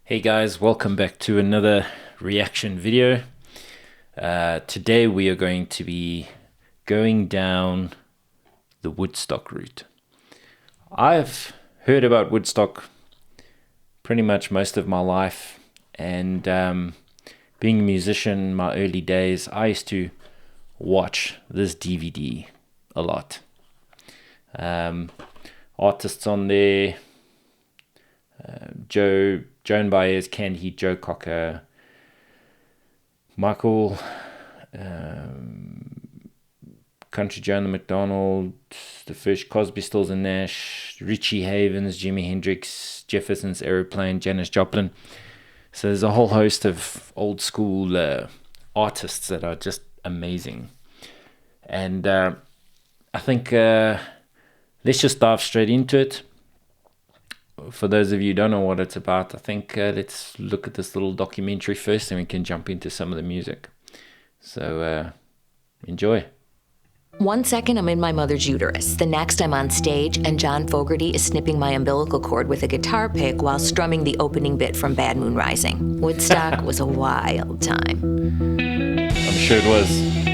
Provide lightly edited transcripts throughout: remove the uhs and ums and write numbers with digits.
Hey guys, welcome back to another reaction video. Today we are going to be going down the Woodstock route. I've heard about Woodstock pretty much most of my life, and being a musician in my early days, I used to watch this DVD a lot. Artists on there, Joan Baez, Canned Heat, Joe Cocker, Michael, Country Joe and the McDonald, the first Cosby, Stills and Nash, Richie Havens, Jimi Hendrix, Jefferson's Aeroplane, Janis Joplin. So there's a whole host of old school artists that are just amazing. And I think let's just dive straight into it. For those of you who don't know what it's about, I think let's look at this little documentary first, and we can jump into some of the music. So enjoy. 1 second I'm in my mother's uterus. The next I'm on stage and John Fogerty is snipping my umbilical cord with a guitar pick while strumming the opening bit from Bad Moon Rising. Woodstock was a wild time. I'm sure it was.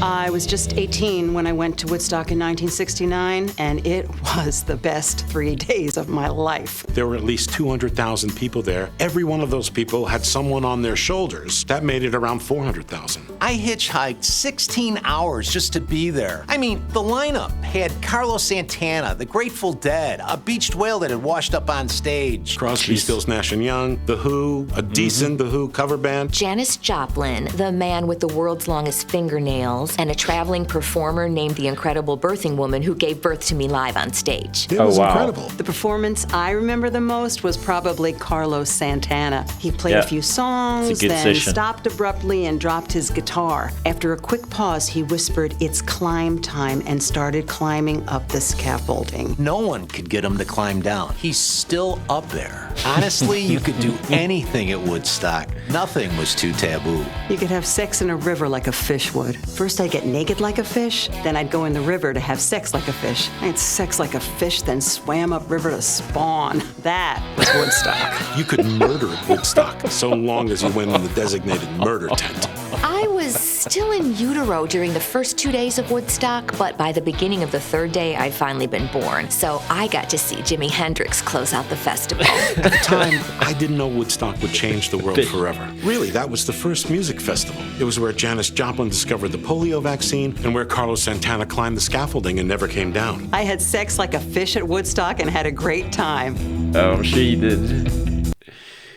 I was just 18 when I went to Woodstock in 1969, and it was the best 3 days of my life. There were at least 200,000 people there. Every one of those people had someone on their shoulders. That made it around 400,000. I hitchhiked 16 hours just to be there. I mean, the lineup had Carlos Santana, the Grateful Dead, a beached whale that had washed up on stage. Crosby, Stills, Nash & Young, The Who, a decent The Who cover band. Janis Joplin, the man with the world's longest fingernails, and a traveling performer named the Incredible Birthing Woman who gave birth to me live on stage. It was wow. incredible. The performance I remember the most was probably Carlos Santana. He played a few songs, It's a good then session. stopped abruptly and dropped his guitar. After a quick pause, he whispered, "It's climb time," and started climbing up the scaffolding. No one could get him to climb down. He's still up there. Honestly, you could do anything at Woodstock. Nothing was too taboo. You could have sex in a river like a fish would. First I'd get naked like a fish, then I'd go in the river to have sex like a fish. I had sex like a fish, then swam upriver to spawn. That was Woodstock. You could murder at Woodstock so long as you went in the designated murder tent. I was still in utero during the first 2 days of Woodstock, but by the beginning of the third day, I'd finally been born. So I got to see Jimi Hendrix close out the festival. At the time, I didn't know Woodstock would change the world forever. Really, that was the first music festival. It was where Janis Joplin discovered the polio vaccine and where Carlos Santana climbed the scaffolding and never came down. I had sex like a fish at Woodstock and had a great time. Oh, I'm sure you did.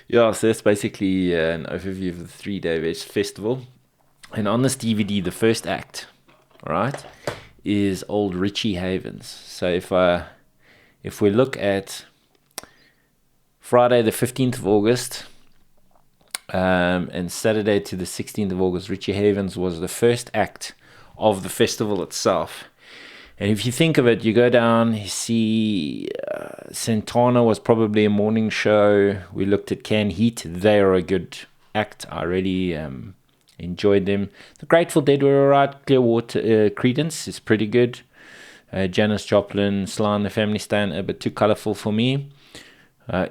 Yeah, so that's basically an overview of the 3-day festival. And on this DVD, the first act, right, is old Richie Havens. So if we look at Friday the 15th of August and Saturday to the 16th of August, Richie Havens was the first act of the festival itself. And if you think of it, you go down, you see Santana was probably a morning show. We looked at Canned Heat. They are a good act. I really enjoyed them. The Grateful Dead were alright. Clearwater Creedence is pretty good. Janis Joplin, Sly and the Family Stone, a bit too colorful for me.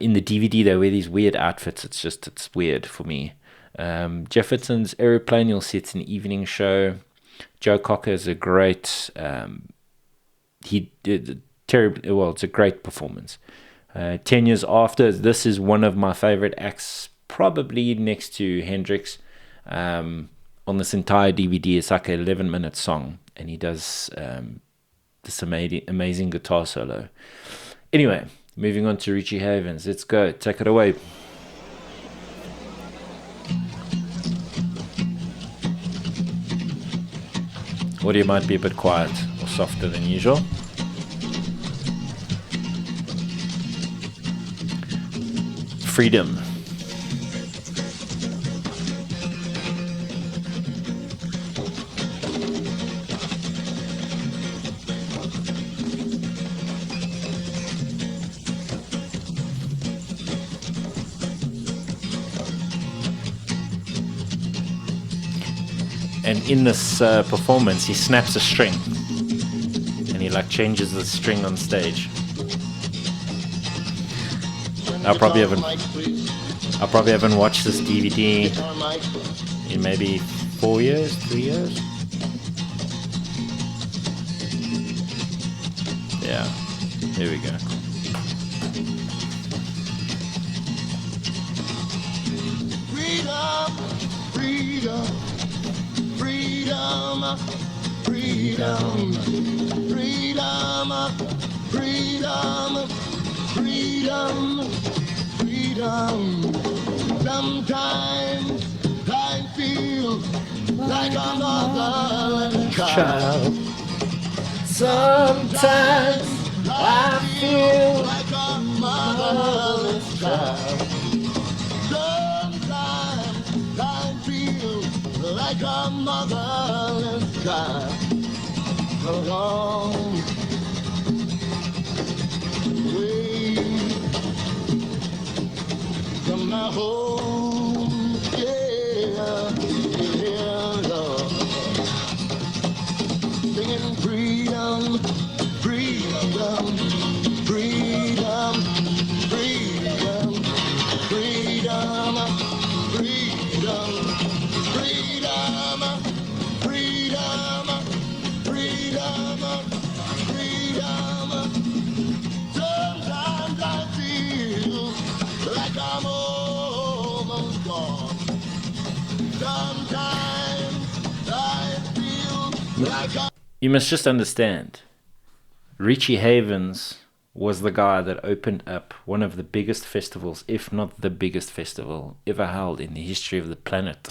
In the DVD, they wear these weird outfits. It's weird for me. Jefferson's Aeroplane, you'll see it's an evening show. Joe Cocker is a great... he did terribly well. It's a great performance. 10 years after, this is one of my favorite acts, probably next to Hendrix. On this entire DVD, it's like an 11-minute song, and he does this amazing guitar solo. Anyway, moving on to Richie Havens. Let's go. Take it away. Audio might be a bit quiet or softer than usual. Freedom. And in this performance, he snaps a string, and he like changes the string on stage. I probably haven't watched this DVD in maybe 4 years, 3 years. Yeah, here we go. Freedom, freedom, freedom, freedom, freedom, freedom, freedom, freedom. Sometimes I feel like a motherless child. Sometimes I feel like a motherless child. Sometimes I feel like a motherless child. Along way from my home, yeah, Lord. Singing freedom, freedom, freedom, freedom, freedom, freedom, freedom, freedom, freedom, freedom. Sometimes I feel like I'm almost gone. Sometimes I feel like I'm... You must just understand, Richie Havens was the guy that opened up one of the biggest festivals, if not the biggest festival ever held in the history of the planet.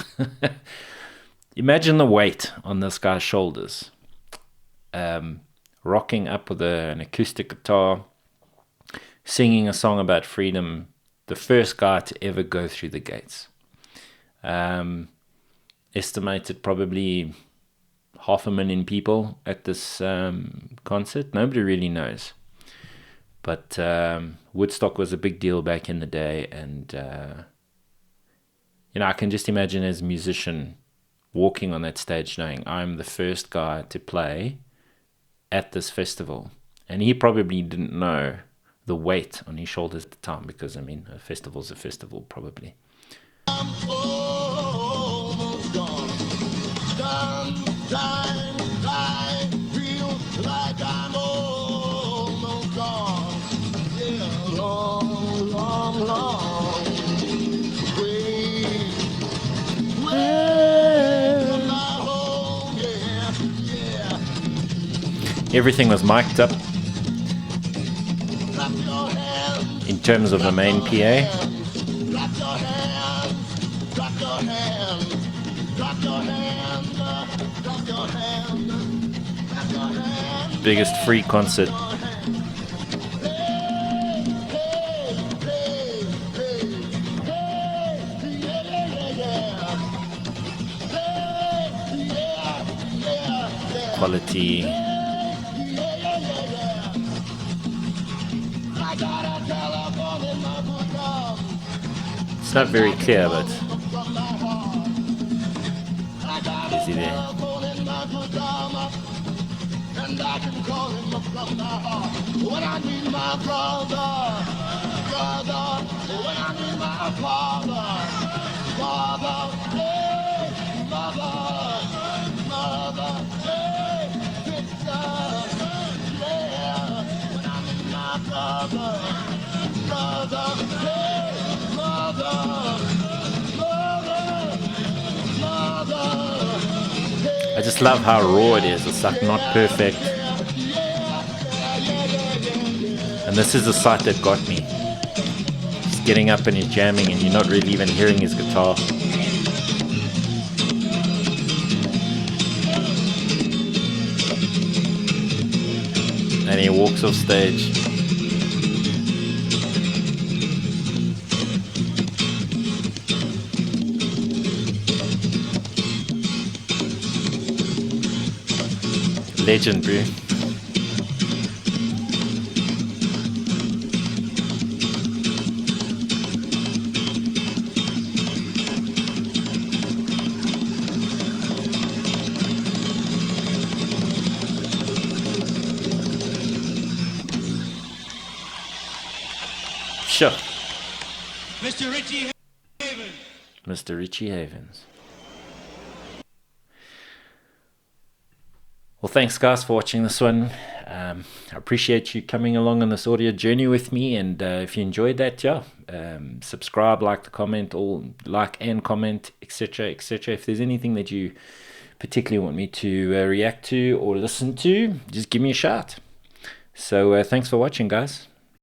Imagine the weight on this guy's shoulders. Rocking up with an acoustic guitar, singing a song about freedom, the first guy to ever go through the gates. Estimated probably 500,000 people at this concert. Nobody really knows. But Woodstock was a big deal back in the day, and I can just imagine as a musician walking on that stage knowing I'm the first guy to play at this festival. And he probably didn't know the weight on his shoulders at the time, because a festival's a festival probably. I'm almost gone. Sometimes I feel like I'm almost gone. Yeah, long, long, long way from my home. Yeah, yeah. Everything was mic'd up Clap your hands. in terms of the main PA. Clap your hands. Clap your hands. Clap your hands. Clap your hands. Clap your hands. Biggest free concert. Quality. It's not very clear, but is he there? And I can call him up from my heart when I need my brother, when I need my father, hey, mother, hey, sister, yeah, when I need my brother, hey, mother, I just love how raw it is. It's like not perfect. And this is the site that got me. He's getting up and he's jamming and you're not really even hearing his guitar. And he walks off stage. Legend, bro. Sure. Mr. Richie Havens. Mr. Richie Havens. Well, thanks guys for watching this one. I appreciate you coming along on this audio journey with me, and if you enjoyed that, subscribe, like the comment, or like and comment, etc., etc. If there's anything that you particularly want me to react to or listen to, just give me a shout. So thanks for watching, guys.